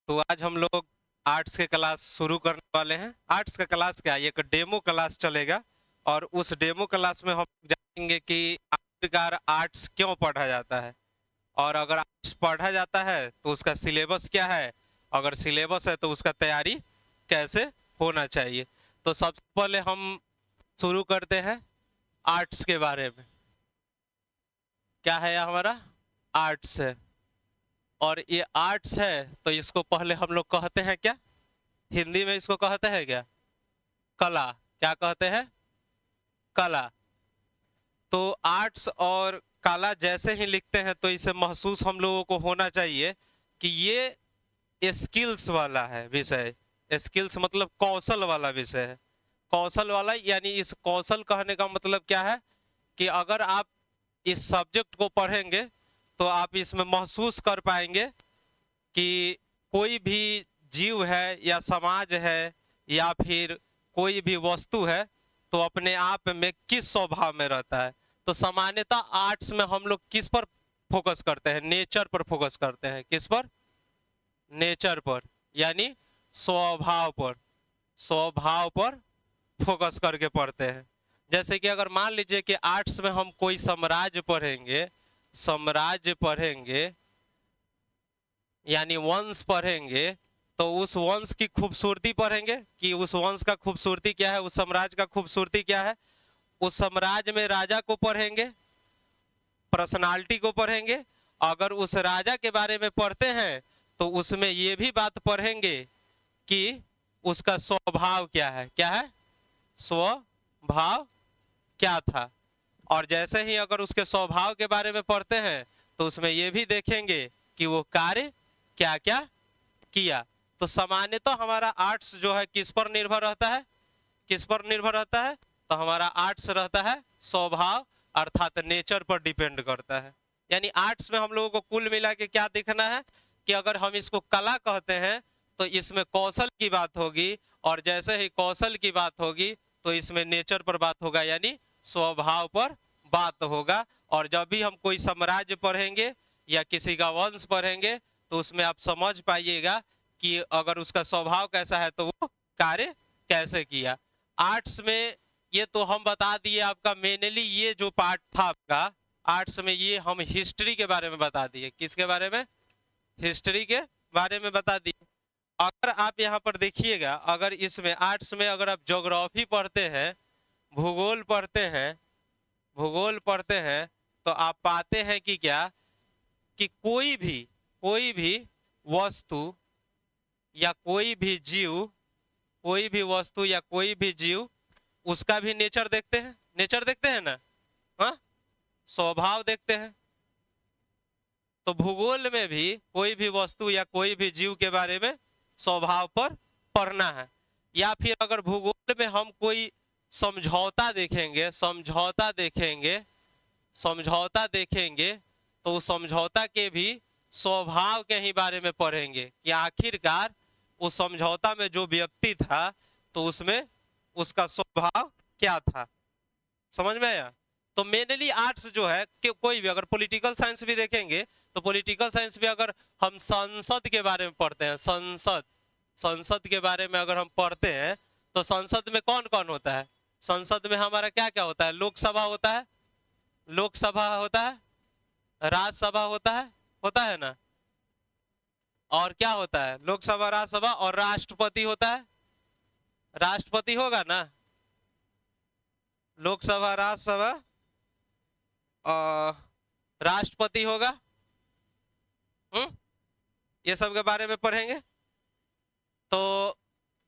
तो आज हम लोग आर्ट्स के क्लास शुरू करने वाले हैं। आर्ट्स का क्लास क्या है, एक डेमो क्लास चलेगा और उस डेमो क्लास में हम जानेंगे कि आखिरकार आर्ट्स क्यों पढ़ा जाता है, और अगर आर्ट्स पढ़ा जाता है तो उसका सिलेबस क्या है, अगर सिलेबस है तो उसका तैयारी कैसे होना चाहिए। तो सबसे पहले हम शुरू करते हैं आर्ट्स के बारे में। क्या है यह हमारा आर्ट्स है, और ये आर्ट्स है तो इसको पहले हम लोग कहते हैं क्या, हिंदी में इसको कहते हैं क्या, कला। क्या कहते हैं, कला। तो आर्ट्स और कला जैसे ही लिखते हैं तो इसे महसूस हम लोगों को होना चाहिए कि ये स्किल्स वाला है विषय। स्किल्स मतलब कौशल वाला विषय है। कौशल वाला यानी इस कौशल कहने का मतलब क्या है कि अगर आप इस सब्जेक्ट को पढ़ेंगे तो आप इसमें महसूस कर पाएंगे कि कोई भी जीव है या समाज है या फिर कोई भी वस्तु है तो अपने आप में किस स्वभाव में रहता है। तो सामान्यतः आर्ट्स में हम लोग किस पर फोकस करते हैं, नेचर पर फोकस करते हैं। किस पर, नेचर पर, यानी स्वभाव पर। स्वभाव पर फोकस करके पढ़ते हैं। जैसे कि अगर मान लीजिए कि आर्ट्स में हम कोई साम्राज्य पढ़ेंगे, साम्राज्य पढ़ेंगे यानी वंश पढ़ेंगे, तो उस वंश की खूबसूरती पढ़ेंगे कि उस वंश का खूबसूरती क्या है, उस साम्राज्य का खूबसूरती क्या है। उस साम्राज्य में राजा को पढ़ेंगे, पर्सनालिटी को पढ़ेंगे। अगर उस राजा के बारे में पढ़ते हैं तो उसमें ये भी बात पढ़ेंगे कि उसका स्वभाव क्या है। क्या है, स्वभाव क्या था। और जैसे ही अगर उसके स्वभाव के बारे में पढ़ते हैं तो उसमें ये भी देखेंगे कि वो कार्य क्या क्या किया। तो सामान्यतः हमारा आर्ट्स जो है किस पर निर्भर रहता है, किस पर निर्भर रहता है, तो हमारा आर्ट्स रहता है स्वभाव अर्थात नेचर पर डिपेंड करता है। यानी आर्ट्स में हम लोगों को कुल मिला के क्या देखना है कि अगर हम इसको कला कहते हैं तो इसमें कौशल की बात होगी, और जैसे ही कौशल की बात होगी तो इसमें नेचर पर बात होगा यानी स्वभाव पर बात होगा। और जब भी हम कोई साम्राज्य पढ़ेंगे या किसी का वंश पढ़ेंगे तो उसमें आप समझ पाइएगा कि अगर उसका स्वभाव कैसा है तो वो कार्य कैसे किया। आर्ट्स में ये तो हम बता दिए आपका, मेनली ये जो पार्ट था आपका आर्ट्स में, ये हम हिस्ट्री के बारे में बता दिए। किसके बारे में, हिस्ट्री के बारे में बता दिए। अगर आप यहाँ पर देखिएगा, अगर इसमें आर्ट्स में अगर आप ज्योग्राफी पढ़ते हैं, भूगोल पढ़ते हैं, भूगोल पढ़ते हैं, तो आप पाते हैं कि क्या, कि कोई भी वस्तु या कोई भी जीव, कोई भी वस्तु या कोई भी जीव, उसका भी नेचर देखते हैं। नेचर देखते हैं ना, हाँ, स्वभाव देखते हैं। तो भूगोल में भी कोई भी वस्तु या कोई भी जीव के बारे में स्वभाव पर पढ़ना है। या फिर अगर भूगोल में हम कोई समझौता देखेंगे, समझौता देखेंगे, समझौता देखेंगे, तो उस समझौता के भी स्वभाव के ही बारे में पढ़ेंगे कि आखिरकार उस समझौता में जो व्यक्ति था तो उसमें उसका स्वभाव क्या था। समझ में आया। तो मेनली आर्ट्स जो है कि कोई भी, अगर पॉलिटिकल साइंस भी देखेंगे तो पॉलिटिकल साइंस भी अगर हम संसद के बारे में पढ़ते हैं, संसद, संसद के बारे में अगर हम पढ़ते हैं तो संसद में कौन कौन होता है। संसद में हमारा क्या क्या होता है, लोकसभा होता है, लोकसभा होता है, राज्यसभा होता है ना। और क्या होता है, लोकसभा, राज्यसभा, और राष्ट्रपति होता है। राष्ट्रपति होगा ना, लोकसभा, राज्यसभा और राष्ट्रपति होगा। ये सब के बारे में पढ़ेंगे। तो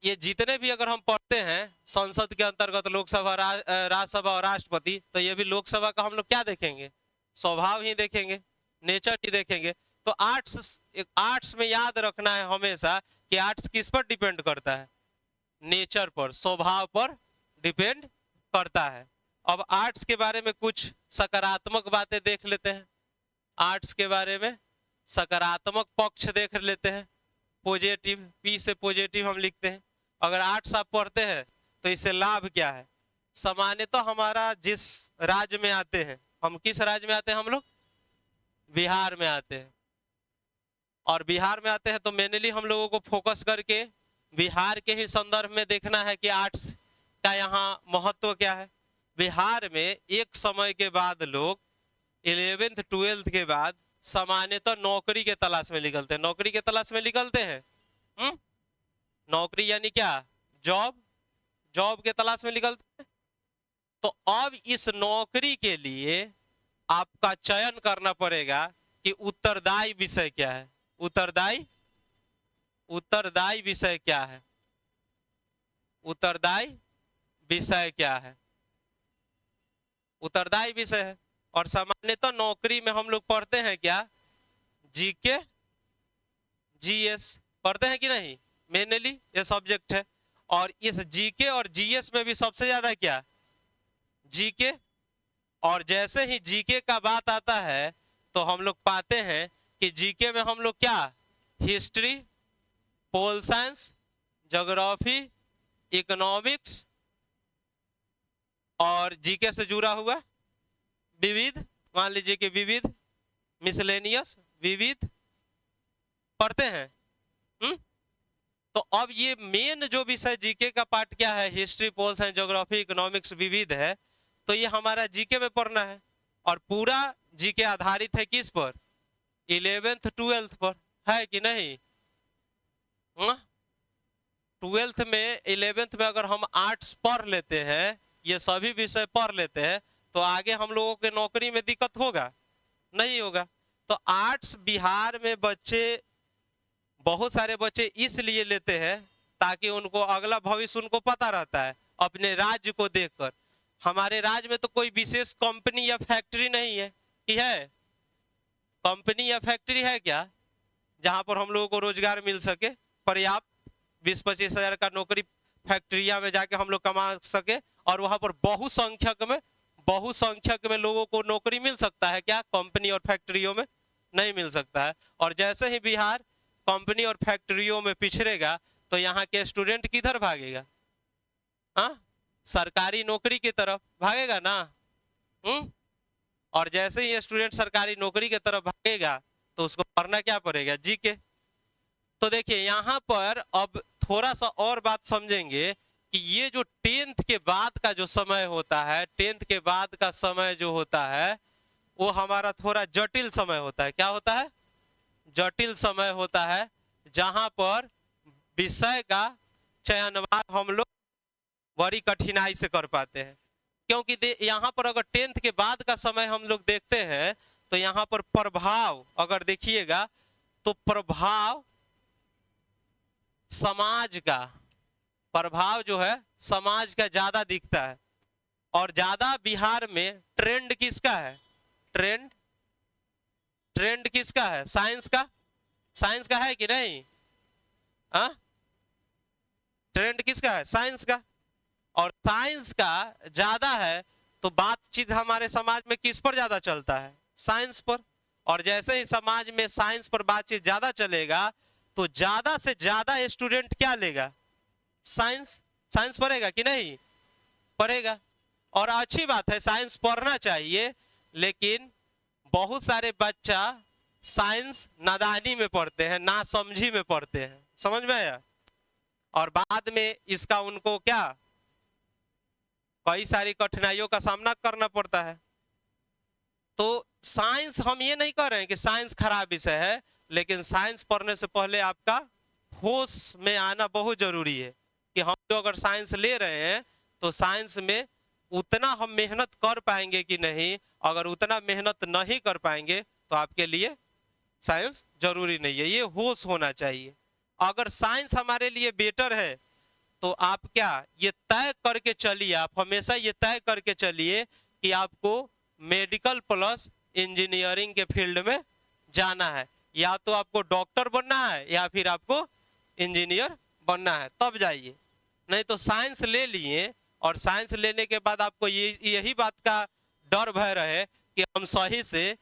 ये जितने भी अगर हम पढ़ते हैं संसद के अंतर्गत लोकसभा, राज्यसभा और राष्ट्रपति, तो ये भी लोकसभा का हम लोग क्या देखेंगे, स्वभाव ही देखेंगे, नेचर ही देखेंगे। तो आर्ट्स, आर्ट्स में याद रखना है हमेशा कि आर्ट्स किस पर डिपेंड करता है, नेचर पर, स्वभाव पर डिपेंड करता है। अब आर्ट्स के बारे में कुछ सकारात्मक बातें देख लेते हैं। आर्ट्स के बारे में सकारात्मक पक्ष देख लेते हैं। पॉजिटिव, पी से पॉजिटिव हम लिखते हैं। अगर आर्ट्स आप पढ़ते हैं तो इससे लाभ क्या है। सामान्यतः हमारा जिस राज्य में आते हैं, हम किस राज्य में आते हैं, हम लोग बिहार में आते हैं। और बिहार में आते हैं तो मेनली हम लोगों को फोकस करके बिहार के ही संदर्भ में देखना है कि आर्ट्स का यहाँ महत्व क्या है। बिहार में एक समय के बाद लोग 11th 12th के बाद सामान्यतः नौकरी के तलाश में निकलते हैं। नौकरी के तलाश में निकलते हैं। नौकरी यानी क्या? जॉब। जॉब के तलाश में निकलते हैं। तो अब इस नौकरी के लिए आपका चयन करना पड़ेगा कि उत्तरदायी विषय क्या है। उत्तरदायी विषय क्या है? उत्तरदायी विषय क्या है? उत्तरदायी विषय है। और सामान्यतः नौकरी में हम लोग पढ़ते हैं क्या? जीके जीएस पढ़ते हैं कि नहीं? मेनली ये सब्जेक्ट है। और इस जीके और जीएस में भी सबसे ज्यादा क्या? जीके। और जैसे ही जीके का बात आता है तो हम लोग पाते हैं कि जीके में हम लोग क्या? History, pol science, geography, economics और जीके से जुड़ा हुआ विविध, मान लीजिए कि विविध, मिसलेनियस, विविध पढ़ते हैं। तो अब ये मेन जो विषय जीके का पार्ट क्या है? History, pol science, geography, economics, विविध है। तो ये हमारा जीके में पढ़ना है। और पूरा जीके आधारित है किस पर? 11th 12th पर, है कि नहीं? 12th में 11th में अगर हम आर्ट्स पढ़ लेते हैं, ये सभी विषय पढ़ लेते हैं, तो आगे हम लोगों के नौकरी में दिक्कत होगा? नहीं होगा। तो आर्ट्स बिहार में बच्चे, बहुत सारे बच्चे इसलिए लेते हैं ताकि उनको अगला भविष्य उनको पता रहता है अपने राज्य को देखकर। हमारे राज्य में तो कोई विशेष कंपनी या फैक्ट्री नहीं है कि है? कंपनी या फैक्ट्री है क्या जहां पर हम लोगों को रोजगार मिल सके पर्याप्त? 20-25 हजार का नौकरी फैक्ट्रिया में जाके हम लोग कमा सके और वहां पर बहुसंख्यक में लोगों को नौकरी मिल सकता है क्या? कंपनी और फैक्ट्रियों में नहीं मिल सकता है। और जैसे ही बिहार कंपनी और फैक्ट्रियों में पिछड़ेगा तो यहाँ के स्टूडेंट किधर भागेगा? सरकारी नौकरी की तरफ भागेगा ना। और जैसे ही स्टूडेंट सरकारी नौकरी की तरफ भागेगा तो उसको पढ़ना क्या पड़ेगा? जीके। तो देखिए यहाँ पर अब थोड़ा सा और बात समझेंगे कि ये जो 10th के बाद का जो समय होता है, 10th के बाद का समय जो होता है वो हमारा थोड़ा जटिल समय होता है। क्या होता है? जटिल समय होता है, जहां पर विषय का चयनवार हम लोग बड़ी कठिनाई से कर पाते हैं। क्योंकि यहाँ पर अगर 10th के बाद का समय हम लोग देखते हैं तो यहाँ पर प्रभाव अगर देखिएगा तो प्रभाव समाज का, प्रभाव जो है समाज का ज्यादा दिखता है। और ज्यादा बिहार में ट्रेंड किसका है? ट्रेंड किसका है? साइंस का। साइंस का है कि नहीं? ट्रेंड किसका है? साइंस का। और साइंस का ज्यादा है तो बातचीत हमारे समाज में किस पर ज्यादा चलता है? साइंस पर। और जैसे ही समाज में साइंस पर बातचीत ज्यादा चलेगा तो ज्यादा से ज्यादा स्टूडेंट क्या लेगा? साइंस पढ़ेगा कि नहीं? पढ़ेगा। और अच्छी बात है, साइंस पढ़ना चाहिए, लेकिन बहुत सारे बच्चा साइंस नादानी में पढ़ते हैं, ना समझी में पढ़ते हैं। समझ में आया? और बाद में इसका उनको क्या कई सारी कठिनाइयों का सामना करना पड़ता है। तो साइंस, हम ये नहीं कह रहे हैं कि साइंस खराब विषय है, लेकिन साइंस पढ़ने से पहले आपका होश में आना बहुत जरूरी है कि हम जो अगर साइंस ले रहे हैं तो साइंस में उतना हम मेहनत कर पाएंगे कि नहीं। अगर उतना मेहनत नहीं कर पाएंगे तो आपके लिए साइंस जरूरी नहीं है। ये होश होना चाहिए। अगर साइंस हमारे लिए बेटर है तो आप क्या ये तय करके चलिए, आप हमेशा ये तय करके चलिए कि आपको मेडिकल प्लस इंजीनियरिंग के फील्ड में जाना है। या तो आपको डॉक्टर बनना है या फिर आपको इंजीनियर बनना है, तब जाइए। नहीं तो साइंस ले लिए और साइंस लेने के बाद आपको यही बात का डर भय रहे कि हम सही से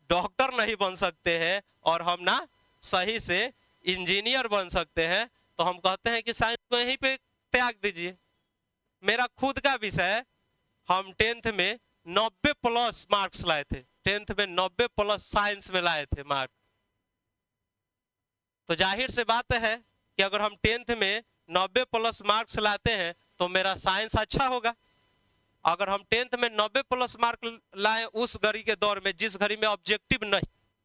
डॉक्टर नहीं बन सकते हैं और हम ना सही से इंजीनियर बन सकते हैं, तो हम कहते हैं कि साइंस को यहीं पे त्याग दीजिए। मेरा खुद का विषय, हम 10th में 90+ मार्क्स लाए थे। 10th में 90+ साइंस में लाए थे मार्क्स। तो जाहिर से बात है कि अगर हम 10th में 90+ मार्क्स लाते हैं तो मेरा साइंस अच्छा होगा। अगर हम 10th में 90+ मार्क लाए उस घड़ी के दौर में, जिस घड़ी में ऑब्जेक्टिव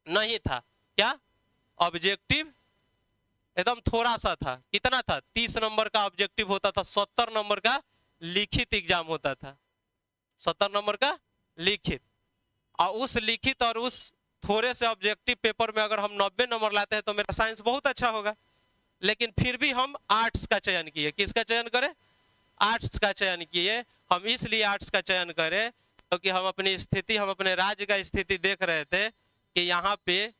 नहीं था, क्या ऑब्जेक्टिव एकदम थोड़ा सा था, कितना था, 30 नंबर का ऑब्जेक्टिव होता था, 70 नंबर का लिखित एग्जाम होता था, 70 नंबर का लिखित। और उस लिखित और उस थोड़े से ऑब्जेक्टिव पेपर में अगर हम 90 नंबर लाते हैं तो मेरा साइंस बहुत अच्छा होगा। लेकिन फिर भी हम आर्ट्स का चयन किए। किसका चयन करें? आर्ट्स का चयन किए। हम इसलिए आर्ट्स का चयन करें क्योंकि हम अपनी स्थिति, हम अपने राज्य का स्थिति देख रहे थे कि यहाँ पे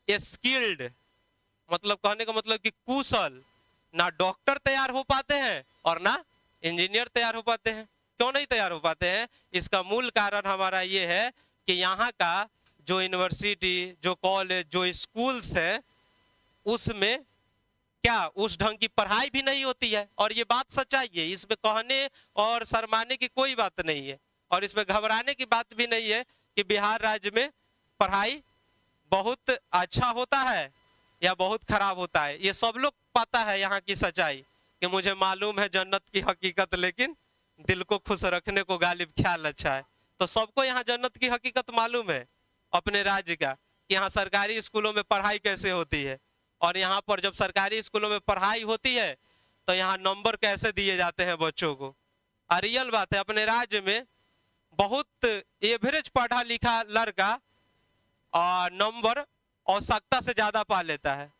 स्किल्ड, मतलब कहने का मतलब कि कुशल, ना डॉक्टर तैयार हो पाते हैं और ना इंजीनियर तैयार हो पाते हैं। क्यों नहीं तैयार हो पाते हैं? इसका मूल कारण हमारा ये है कि यहाँ का जो यूनिवर्सिटी, जो कॉलेज, जो स्कूल्स है, उसमें क्या उस ढंग की पढ़ाई भी नहीं होती है। और ये बात सच्चाई है, इसमें कहने और शर्माने की कोई बात नहीं है, और इसमें घबराने की बात भी नहीं है कि बिहार राज्य में पढ़ाई बहुत अच्छा होता है या बहुत खराब होता है। ये सब लोग पता है यहाँ की सच्चाई, कि मुझे मालूम है जन्नत की हकीकत, लेकिन दिल को खुश रखने को गालिब ख्याल अच्छा है। तो सबको यहाँ जन्नत की हकीकत मालूम है अपने राज्य का, कि यहाँ सरकारी स्कूलों में पढ़ाई कैसे होती है, और यहाँ पर जब सरकारी स्कूलों में पढ़ाई होती है तो यहाँ नंबर कैसे दिए जाते हैं बच्चों को। और रियल बात है, अपने राज्य में बहुत एवरेज पढ़ा लिखा लड़का और नंबर आवश्यकता से ज्यादा पा लेता है।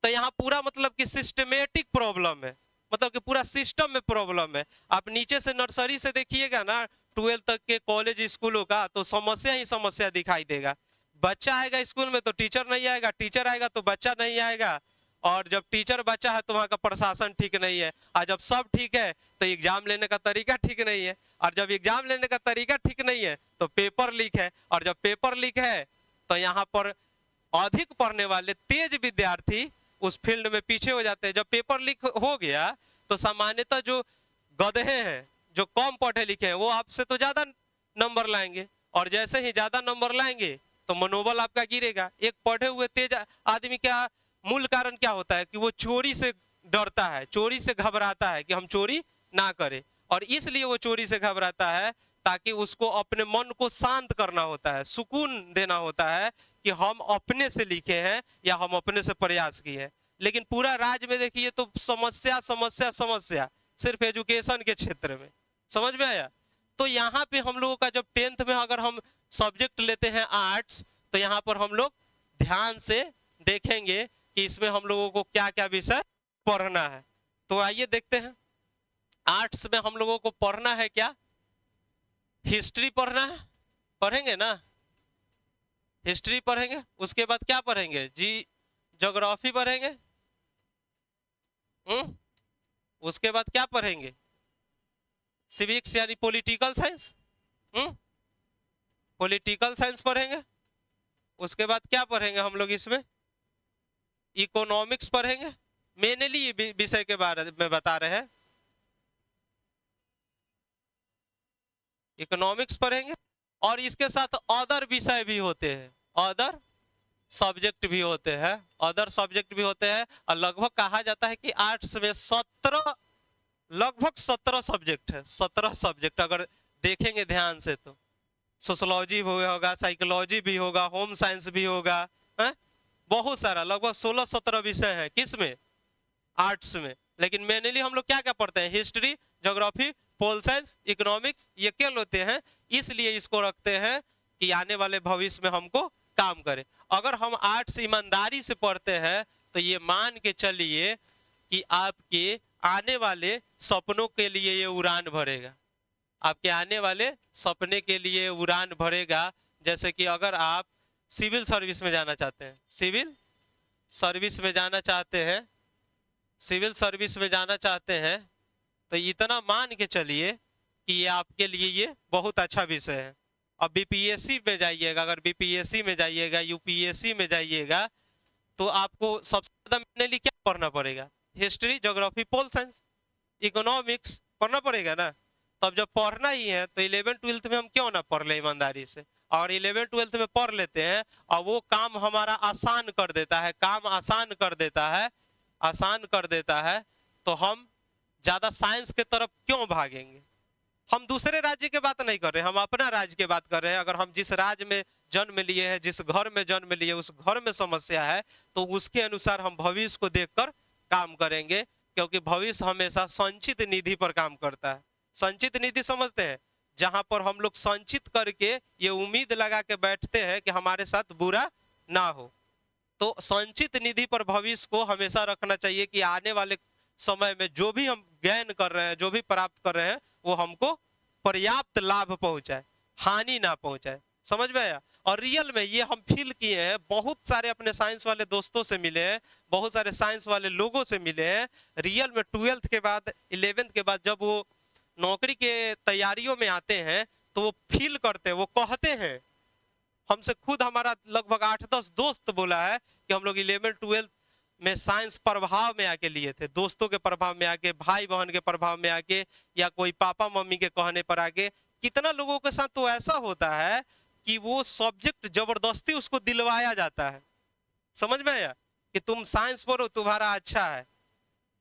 तो यहाँ पूरा मतलब कि सिस्टमेटिक प्रॉब्लम है, मतलब कि पूरा सिस्टम में प्रॉब्लम है। आप नीचे से नर्सरी से देखिएगा ना 12th तक के कॉलेज स्कूलों का, तो समस्या ही समस्या दिखाई देगा। बच्चा आएगा स्कूल में तो टीचर नहीं आएगा, टीचर आएगा तो बच्चा नहीं आएगा, और जब टीचर बच्चा है तो वहाँ का प्रशासन ठीक नहीं है, और जब सब ठीक है तो एग्जाम लेने का तरीका ठीक नहीं है, और जब एग्जाम लेने का तरीका ठीक नहीं है तो पेपर लीक है, और जब पेपर लीक है तो यहाँ पर अधिक पढ़ने वाले तेज विद्यार्थी उस फील्ड में पीछे हो जाते हैं। जब पेपर लीक हो गया तो सामान्यतः जो गधे हैं, जो कम पढ़े लिखे हैं, वो आपसे तो ज्यादा नंबर लाएंगे, और जैसे ही ज्यादा नंबर लाएंगे तो मनोबल आपका गिरेगा। एक पढ़े हुए तेज आदमी का मूल कारण क्या होता है? कि वो चोरी से डरता है, चोरी से घबराता है कि हम चोरी ना करें, और इसलिए वो चोरी से घबराता है ताकि उसको अपने मन को शांत करना होता है, सुकून देना होता है कि हम अपने से लिखे हैं या हम अपने से प्रयास किए हैं। लेकिन पूरा राज्य में देखिए तो समस्या समस्या समस्या, सिर्फ एजुकेशन के क्षेत्र में। समझ में आया? तो यहाँ पे हम लोगों का जब 10th में अगर हम सब्जेक्ट लेते हैं आर्ट्स, तो यहाँ पर हम लोग ध्यान से देखेंगे कि इसमें हम लोगों को क्या क्या विषय पढ़ना है। तो आइए देखते हैं, आर्ट्स में हम लोगों को पढ़ना है क्या? हिस्ट्री पढ़ना है, पढ़ेंगे ना? हिस्ट्री पढ़ेंगे, उसके बाद क्या पढ़ेंगे जी? ज्योग्राफी पढ़ेंगे। उसके बाद क्या पढ़ेंगे? सिविक्स यानी पॉलिटिकल साइंस। पॉलिटिकल साइंस पढ़ेंगे। उसके बाद क्या पढ़ेंगे हम लोग इसमें? इकोनॉमिक्स पढ़ेंगे। मेनली ये विषय के बारे में बता रहे हैं, इकोनॉमिक्स पढ़ेंगे। और इसके साथ अदर विषय भी होते हैं, अदर सब्जेक्ट भी होते हैं, अदर सब्जेक्ट भी होते हैं। और लगभग कहा जाता है कि आर्ट्स में 17, लगभग 17 सब्जेक्ट है। 17 सब्जेक्ट अगर देखेंगे ध्यान से तो सोशोलॉजी भी होगा, साइकोलॉजी भी होगा, होम साइंस भी होगा, है? बहुत सारा, लगभग 16-17 विषय है। किसमें? आर्ट्स में। लेकिन मेनली हम लोग क्या क्या पढ़ते हैं? History, geography, pol science, economics, ये क्या होते हैं? इसलिए इसको रखते हैं कि आने वाले भविष्य में हमको काम करे। अगर हम आर्ट्स ईमानदारी से पढ़ते हैं तो ये मान के चलिए कि आपके आने वाले सपनों के लिए ये उड़ान भरेगा, आपके आने वाले सपने के लिए उड़ान भरेगा। जैसे कि अगर आप सिविल सर्विस में जाना चाहते हैं, सिविल सर्विस में जाना चाहते हैं, सिविल सर्विस में जाना चाहते हैं, तो इतना मान के चलिए कि ये आपके लिए ये बहुत अच्छा विषय है। अब बीपीएससी में जाइएगा, अगर बीपीएससी में जाइएगा, यूपीएससी में जाइएगा, तो आपको सबसे ज्यादा मेनली क्या पढ़ना पड़ेगा? History, geography, pol science, economics पढ़ना पड़ेगा ना। तो अब जब पढ़ना ही है तो 11th-12th में हम क्यों ना पढ़ ले ईमानदारी से, और 11th-12th में पढ़ लेते हैं और वो काम हमारा आसान कर देता है, काम आसान कर देता है, आसान कर देता है, तो हम ज्यादा साइंस के तरफ क्यों भागेंगे। हम दूसरे राज्य की बात नहीं कर रहे, हम अपना राज्य की बात कर रहे हैं। अगर हम जिस राज्य में जन्म लिए हैं, जिस घर में जन्म लिए, उस घर में समस्या है, तो उसके अनुसार हम भविष्य को देखकर काम करेंगे, क्योंकि भविष्य हमेशा संचित निधि पर काम करता है। संचित निधि समझते हैं, जहां पर हम लोग संचित करके ये उम्मीद लगा के बैठते हैं कि हमारे साथ बुरा ना हो। तो संचित निधि पर भविष्य को हमेशा रखना चाहिए कि आने वाले समय में जो भी हम ज्ञान कर रहे हैं, जो भी प्राप्त कर रहे हैं, वो हमको पर्याप्त लाभ पहुंचाए, हानि ना पहुंचाए। समझ में आया। और रियल में ये हम फील किए हैं, बहुत सारे अपने साइंस वाले दोस्तों से मिले हैं, बहुत सारे साइंस वाले लोगों से मिले हैं। रियल में 12th के बाद 11th के बाद जब वो नौकरी के तैयारियों में आते हैं तो वो फील करते हैं, वो कहते हैं हमसे, खुद हमारा लगभग 8-10 दोस्त बोला है कि हम लोग 11th-12th में साइंस प्रभाव में आके लिए थे, दोस्तों के प्रभाव में आके, भाई बहन के प्रभाव में आके, या कोई पापा मम्मी के कहने पर आके। कितना लोगों के साथ तो ऐसा होता है कि वो सब्जेक्ट जबरदस्ती उसको दिलवाया जाता है। समझ में आया कि तुम साइंस पढ़ो, तुम्हारा अच्छा है।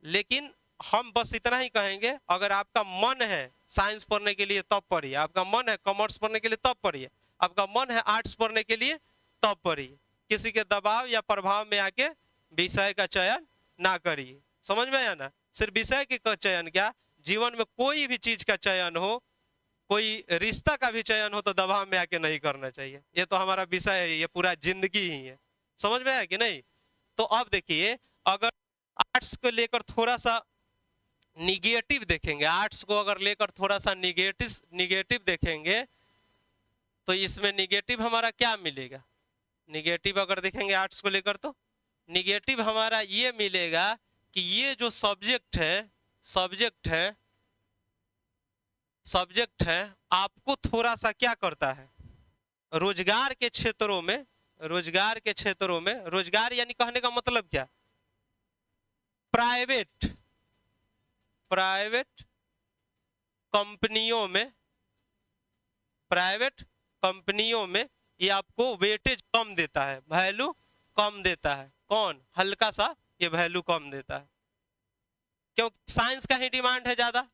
लेकिन हम बस इतना ही कहेंगे, अगर आपका मन है साइंस पढ़ने के लिए तब पढ़िए, आपका मन है कॉमर्स पढ़ने के लिए तब पढ़िए, आपका मन है आर्ट्स पढ़ने के लिए तब पढ़िए। किसी के दबाव या प्रभाव में आके विषय का चयन ना करिए। समझ में आया ना। सिर्फ विषय के चयन क्या, जीवन में कोई भी चीज का चयन हो, कोई रिश्ता का भी चयन हो, तो दबाव में आके नहीं करना चाहिए। ये तो हमारा विषय है, ये पूरा जिंदगी ही है। समझ में आया कि नहीं। तो अब देखिए, अगर आर्ट्स को लेकर थोड़ा सा निगेटिव देखेंगे, आर्ट्स को अगर लेकर थोड़ा सा निगेटिव देखेंगे, तो इसमें निगेटिव हमारा क्या मिलेगा। निगेटिव अगर देखेंगे आर्ट्स को लेकर, तो निगेटिव हमारा ये मिलेगा कि ये जो सब्जेक्ट है आपको थोड़ा सा क्या करता है, रोजगार के क्षेत्रों में, रोजगार यानी कहने का मतलब क्या, प्राइवेट कंपनियों में ये आपको वेटेज कम देता है, वैल्यू कम देता है। कौन, हल्का सा ये वैल्यू कम देता है, क्योंकि साइंस का ही डिमांड है ज्यादा।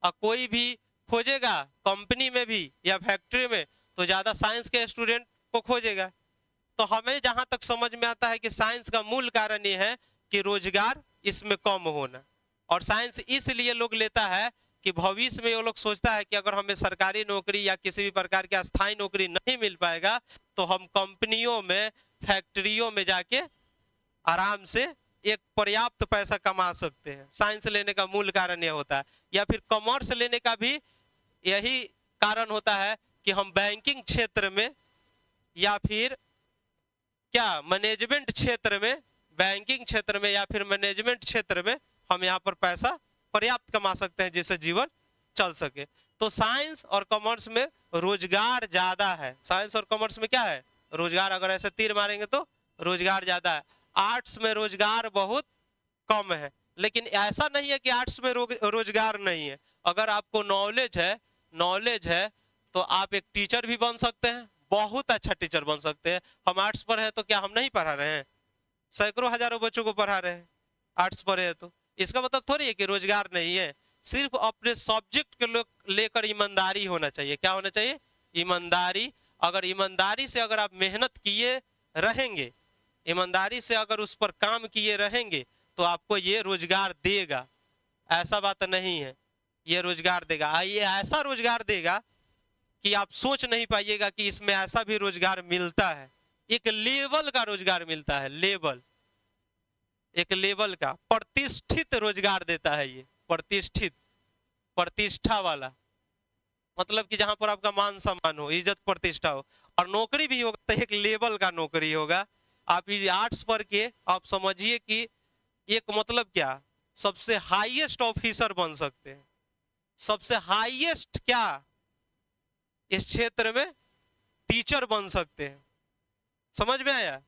और कोई भी खोजेगा कंपनी में भी या फैक्ट्री में, तो ज्यादा साइंस के स्टूडेंट को खोजेगा। तो हमें जहां तक समझ में आता है कि साइंस का मूल कारण ये है कि रोजगार इसमें कम होना। और साइंस इसलिए लोग लेता है कि भविष्य में वो लोग सोचता है कि अगर हमें सरकारी नौकरी या किसी भी प्रकार की अस्थायी नौकरी नहीं मिल पाएगा, तो हम कंपनियों में, फैक्ट्रियों में जाके आराम से एक पर्याप्त पैसा कमा सकते हैं। साइंस लेने का मूल कारण यह होता है। या फिर कॉमर्स लेने का भी यही कारण होता है कि हम बैंकिंग क्षेत्र में या फिर क्या मैनेजमेंट क्षेत्र में, बैंकिंग क्षेत्र में या फिर मैनेजमेंट क्षेत्र में हम यहाँ पर पैसा पर्याप्त कमा सकते हैं, जिससे जीवन चल सके। तो साइंस और कॉमर्स में रोजगार ज्यादा है। साइंस और कॉमर्स में क्या है, रोजगार। अगर ऐसे तीर मारेंगे तो रोजगार ज्यादा है। आर्ट्स में रोजगार बहुत कम है। लेकिन ऐसा नहीं है कि आर्ट्स में रोजगार नहीं है। अगर आपको नॉलेज है तो आप एक टीचर भी बन सकते हैं, बहुत अच्छा टीचर बन सकते हैं। हम आर्ट्स पर हैं तो क्या हम नहीं पढ़ा रहे हैं, सैकड़ों हजारों बच्चों को पढ़ा रहे हैं। आर्ट्स पर है तो इसका मतलब थोड़ी है कि रोजगार नहीं है। सिर्फ अपने सब्जेक्ट के लेकर ईमानदारी होना चाहिए। क्या होना चाहिए, ईमानदारी। अगर ईमानदारी से अगर आप मेहनत किए रहेंगे, ईमानदारी से अगर उस पर काम किए रहेंगे, तो आपको ये रोजगार देगा। ऐसा बात नहीं है, ये रोजगार देगा। ये ऐसा रोजगार देगा कि आप सोच नहीं पाइएगा कि इसमें ऐसा भी रोजगार मिलता है। एक लेवल का रोजगार मिलता है, लेवल, एक लेवल का प्रतिष्ठित रोजगार देता है। ये प्रतिष्ठित, प्रतिष्ठा वाला, मतलब कि जहां पर आपका मान सम्मान हो, इज्जत प्रतिष्ठा हो। और नौकरी भी होगा तो एक लेवल का नौकरी होगा। आप ये आर्ट्स पढ़ के आप समझिए कि एक मतलब क्या, सबसे हाईएस्ट ऑफिसर बन सकते हैं। सबसे हाईएस्ट क्या, इस क्षेत्र में टीचर बन सकते हैं। समझ में आया।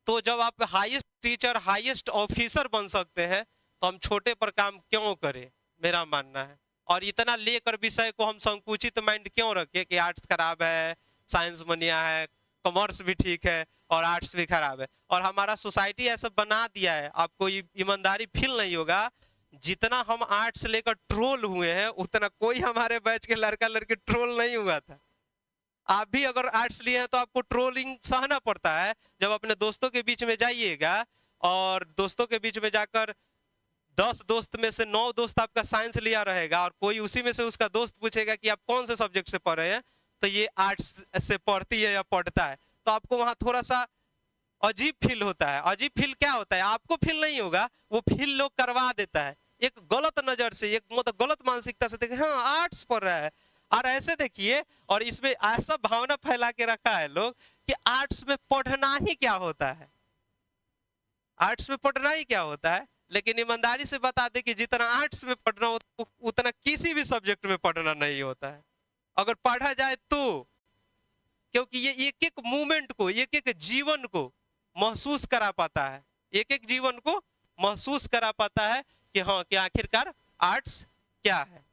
तो जब आप हाईएस्ट टीचर, हाईएस्ट ऑफिसर बन सकते हैं, तो हम छोटे पर काम क्यों करें, मेरा मानना है। और इतना लेकर विषय को हम संकुचित माइंड क्यों रखे कि आर्ट्स खराब है, साइंस बढ़िया है, कॉमर्स भी ठीक है और आर्ट्स भी खराब है। और हमारा सोसाइटी ऐसा बना दिया है, आपको ईमानदारी फील नहीं होगा, जितना हम आर्ट्स लेकर ट्रोल हुए हैं उतना कोई हमारे बैच के लड़का लड़की ट्रोल नहीं हुआ था। आप भी अगर आर्ट्स लिए हैं तो आपको ट्रोलिंग सहना पड़ता है। जब अपने दोस्तों के बीच में जाइएगा और दोस्तों के बीच में जाकर 10 दोस्त में से 9 दोस्त आपका साइंस लिया रहेगा और कोई उसी में से उसका दोस्त पूछेगा कि आप कौन से सब्जेक्ट से पढ़ रहे हैं, तो ये आर्ट्स से पढ़ती है या पढ़ता है, तो आपको वहां थोड़ा सा अजीब फील होता है। अजीब फील क्या होता है, आपको फील नहीं होगा, वो फील लोग करवा देता है। एक गलत नजर से, एक मतलब गलत मानसिकता से देखे, हाँ आर्ट्स पढ़ रहा है, और ऐसे देखिए, और इसमें ऐसा भावना फैला के रखा है लोग कि आर्ट्स में पढ़ना ही क्या होता है, आर्ट्स में पढ़ना ही क्या होता है। लेकिन ईमानदारी से बता दे कि जितना आर्ट्स में पढ़ना हो उतना किसी भी सब्जेक्ट में पढ़ना नहीं होता है, अगर पढ़ा जाए तो। क्योंकि ये एक एक मूवमेंट को, एक एक जीवन को महसूस करा पाता है, एक एक जीवन को महसूस करा पाता है कि हाँ, कि आखिरकार आर्ट्स क्या है।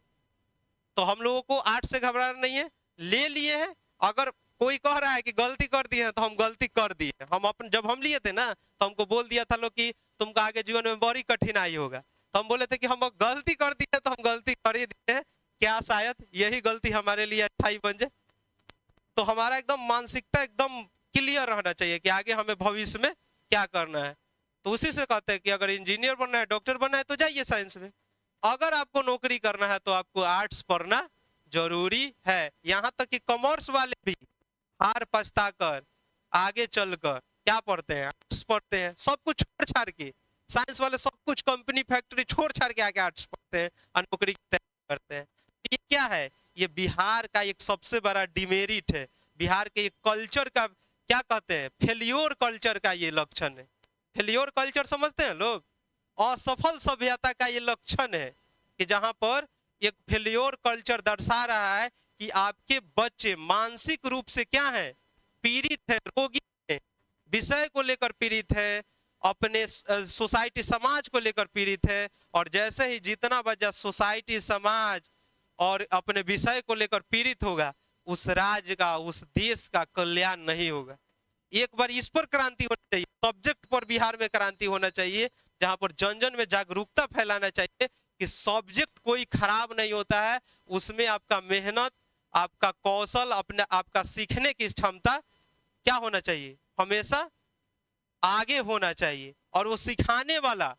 तो हम लोगों को आर्ट्स से घबराना नहीं है, ले लिए हैं। अगर कोई कह रहा है कि गलती कर दी है तो हम गलती कर दिए। हम अपन जब हम लिए थे ना तो हमको बोल दिया था लोग कि तुमको आगे जीवन में बड़ी कठिनाई होगा, तो हम बोले थे कि हम गलती कर दिए तो हम गलती कर ही दिए हैं, क्या शायद यही गलती हमारे लिए अच्छाई बन जाए। तो हमारा एकदम मानसिकता एकदम क्लियर रहना चाहिए कि आगे हमें भविष्य में क्या करना है। तो उसी से कहते हैं कि अगर इंजीनियर बनना है, डॉक्टर बनना है तो जाइए साइंस में, अगर आपको नौकरी करना है तो आपको आर्ट्स पढ़ना जरूरी है। यहाँ तक कि कॉमर्स वाले भी हार पछता कर आगे चलकर क्या पढ़ते हैं, आर्ट्स पढ़ते हैं, सब कुछ छोड़ छाड़ के। साइंस वाले सब कुछ कंपनी फैक्ट्री छोड़ छाड़ के आके आर्ट्स पढ़ते हैं और नौकरी की तैयारी करते हैं। ये क्या है, ये बिहार का एक सबसे बड़ा डिमेरिट है, बिहार के एक कल्चर का, क्या कहते हैं, फेल्योर कल्चर का ये लक्षण है। फेल्योर कल्चर समझते हैं लोग, असफल सभ्यता का ये लक्षण है कि जहां पर एक फेल्योर कल्चर दर्शा रहा है कि आपके बच्चे मानसिक रूप से क्या है, पीड़ित है, रोगी है, विषय को लेकर पीड़ित है, अपने सोसाइटी समाज को लेकर पीड़ित है। और जैसे ही जितना बच्चा सोसाइटी समाज और अपने विषय को लेकर पीड़ित होगा, उस राज्य का, उस देश का कल्याण नहीं होगा। एक बार इस पर क्रांति होनी चाहिए, सब्जेक्ट पर बिहार में क्रांति होना चाहिए, जहां पर जन जन में जागरूकता फैलाना चाहिए कि सब्जेक्ट कोई खराब नहीं होता है, उसमें आपका मेहनत, आपका कौशल, अपने आपका सीखने की क्षमता क्या होना चाहिए, हमेशा आगे होना चाहिए। और वो सिखाने वाला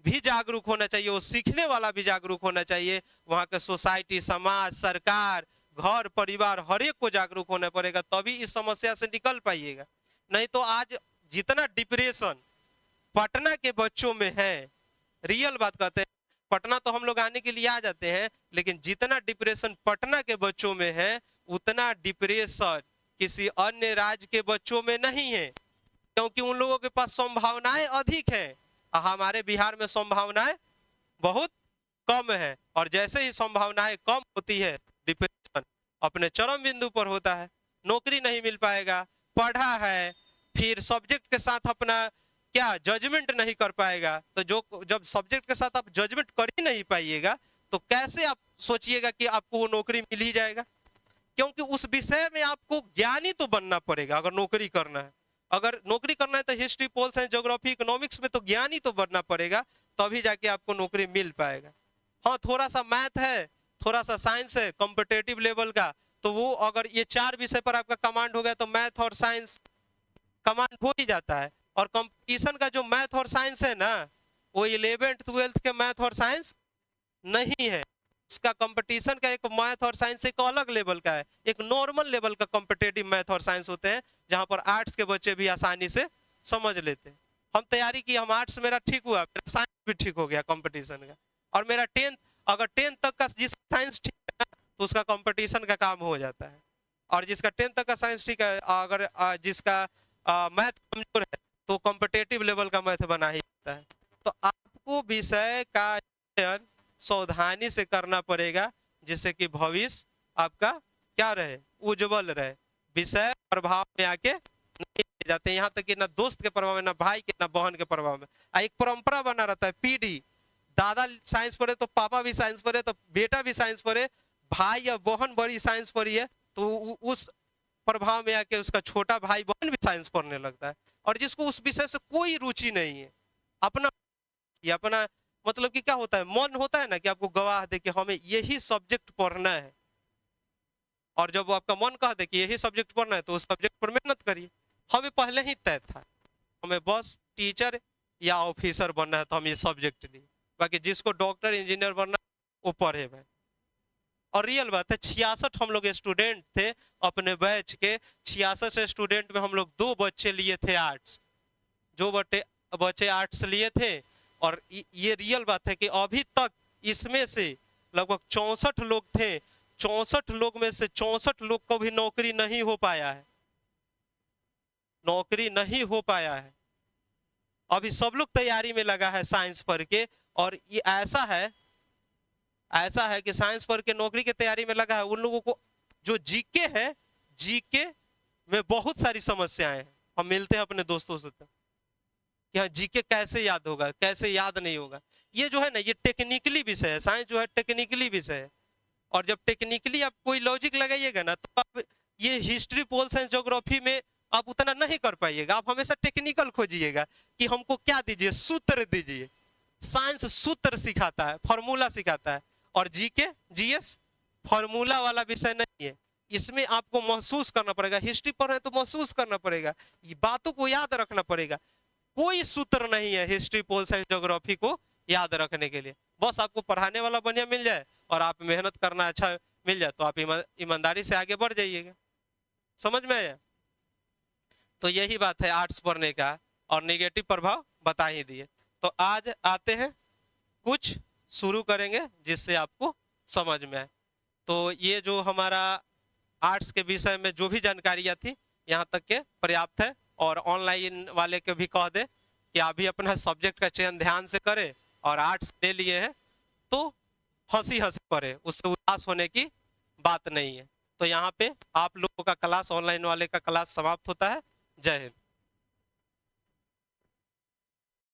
भी जागरूक होना चाहिए, वो सीखने वाला भी जागरूक होना चाहिए। वहां के सोसाइटी, समाज, सरकार, घर परिवार, हर एक को जागरूक होना पड़ेगा, तभी इस समस्या से निकल पाइएगा। नहीं तो आज जितना डिप्रेशन पटना के बच्चों में है, रियल बात कहते हैं, पटना तो हम लोग आने के लिए आ जाते हैं, लेकिन जितना डिप्रेशन पटना के बच्चों में है, उतना डिप्रेशन किसी अन्य राज्य के बच्चों में नहीं है, क्योंकि उन लोगों के पास संभावनाएं अधिक है। हमारे बिहार में संभावनाएं बहुत कम है, और जैसे ही संभावनाएं कम होती है, डिप्रेशन अपने चरम बिंदु पर होता है। नौकरी नहीं मिल पाएगा, पढ़ा है, फिर सब्जेक्ट के साथ अपना क्या जजमेंट नहीं कर पाएगा, तो जो जब सब्जेक्ट के साथ आप जजमेंट कर ही नहीं पाइएगा, तो कैसे आप सोचिएगा कि आपको वो नौकरी मिल ही जाएगा। क्योंकि उस विषय में आपको ज्ञानी तो बनना पड़ेगा अगर नौकरी करना है। अगर नौकरी करना है तो history, pol science, geography, economics में तो ज्ञानी तो बनना पड़ेगा, तभी जाके आपको नौकरी मिल पाएगा। हाँ, थोड़ा सा मैथ है, थोड़ा सा साइंस है कॉम्पिटेटिव लेवल का, तो वो अगर ये 4 विषय पर आपका कमांड हो गया तो मैथ और साइंस कमांड हो ही जाता है। और कंपटीशन का जो मैथ और साइंस है ना, वो 11th 12th के मैथ और साइंस नहीं है। इसका कंपटीशन का एक मैथ और साइंस एक अलग लेवल का है, एक नॉर्मल लेवल का कॉम्पिटेटिव मैथ और साइंस होते हैं, जहां पर आर्ट्स के बच्चे भी आसानी से समझ लेते हैं। हम तैयारी की, हम आर्ट्स मेरा ठीक हुआ, मेरा साइंस भी ठीक हो गया कंपटीशन का। और मेरा 10th, अगर 10th तक का जिसका साइंस ठीक है ना, तो उसका कंपटीशन का काम हो जाता है। और जिसका 10th तक का साइंस ठीक है, अगर जिसका मैथ कमजोर है, तो कॉम्पिटेटिव लेवल का मैथ बना ही जाता है। तो आपको विषय का चयन सावधानी से करना पड़ेगा, जिससे कि भविष्य आपका क्या रहे, उज्जवल रहे। विषय प्रभाव में आके नहीं जाते, यहाँ तक कि ना दोस्त के प्रभाव में, ना भाई के, ना बहन के प्रभाव में। एक परंपरा बना रहता है, पीढ़ी दादा साइंस पढ़े तो पापा भी साइंस पढ़े, तो बेटा भी साइंस पढ़े, भाई या बहन बड़ी साइंस पढ़ी है तो उस प्रभाव में आके उसका छोटा भाई बहन भी साइंस पढ़ने लगता है। और जिसको उस विषय से कोई रुचि नहीं है, अपना ये अपना मतलब कि क्या होता है, मन होता है ना कि आपको गवाह दे कि हमें यही सब्जेक्ट पढ़ना है, और जब वो आपका मन कह दे कि यही सब्जेक्ट पढ़ना है तो उस सब्जेक्ट पर मेहनत करिए। हमें पहले ही तय था, हमें बस टीचर या ऑफिसर बनना है तो हम ये सब्जेक्ट लिए, बाकी जिसको डॉक्टर इंजीनियर बनना वो पढ़े भाई। और रियल बात है 66 हम लोग स्टूडेंट थे अपने बैच के, 66 स्टूडेंट में हम लोग 2 बच्चे लिए थे आर्ट्स, जो बच्चे आर्ट्स लिए थे। और ये रियल बात है कि अभी तक इसमें से लगभग 64 लोग थे, 64 लोग में से 64 लोग को भी नौकरी नहीं हो पाया है, नौकरी नहीं हो पाया है। अभी सब लोग तैयारी में लगा है साइंस पढ़ के। और ये ऐसा है कि साइंस पढ़ के नौकरी की तैयारी में लगा है उन लोगों को जो जीके है, जीके में बहुत सारी समस्याएं हैं। हम मिलते हैं अपने दोस्तों से तो कि हाँ जीके कैसे याद होगा, कैसे याद नहीं होगा। ये जो है ना, ये टेक्निकली विषय है, साइंस जो है टेक्निकली विषय है। और जब टेक्निकली आप कोई लॉजिक लगाइएगा ना, तो आप ये हिस्ट्री, पोल साइंस, ज्योग्राफी में आप उतना नहीं कर पाइएगा। आप हमेशा टेक्निकल खोजिएगा कि हमको क्या दीजिए, सूत्र दीजिए। साइंस सूत्र सिखाता है, फॉर्मूला सिखाता है। और जीके, जीएस फॉर्मूला वाला विषय नहीं है, इसमें आपको महसूस करना पड़ेगा। हिस्ट्री पढ़ रहे हैं तो महसूस करना पड़ेगा, ये बातों को याद रखना पड़ेगा। कोई सूत्र नहीं है हिस्ट्री, पोल साइंस, ज्योग्राफी को याद रखने के लिए। बस आपको पढ़ाने वाला बढ़िया मिल जाए और आप मेहनत करना अच्छा मिल जाए तो आप ईमानदारी से आगे बढ़ जाइएगा। समझ में आया? तो यही बात है आर्ट्स पढ़ने का, और नेगेटिव प्रभाव बता ही दिए। तो आज आते हैं, कुछ शुरू करेंगे जिससे आपको समझ में आए। तो ये जो हमारा आर्ट्स के विषय में जो भी जानकारियां थी यहाँ तक के पर्याप्त है। और ऑनलाइन वाले के भी कह दे कि आप भी अपना सब्जेक्ट का चयन ध्यान से करें, और आर्ट्स ले लिए हैं तो हंसी हंसी पढ़े, उससे उदास होने की बात नहीं है। तो यहाँ पे आप लोगों का क्लास, ऑनलाइन वाले का क्लास समाप्त होता है। जय हिंद।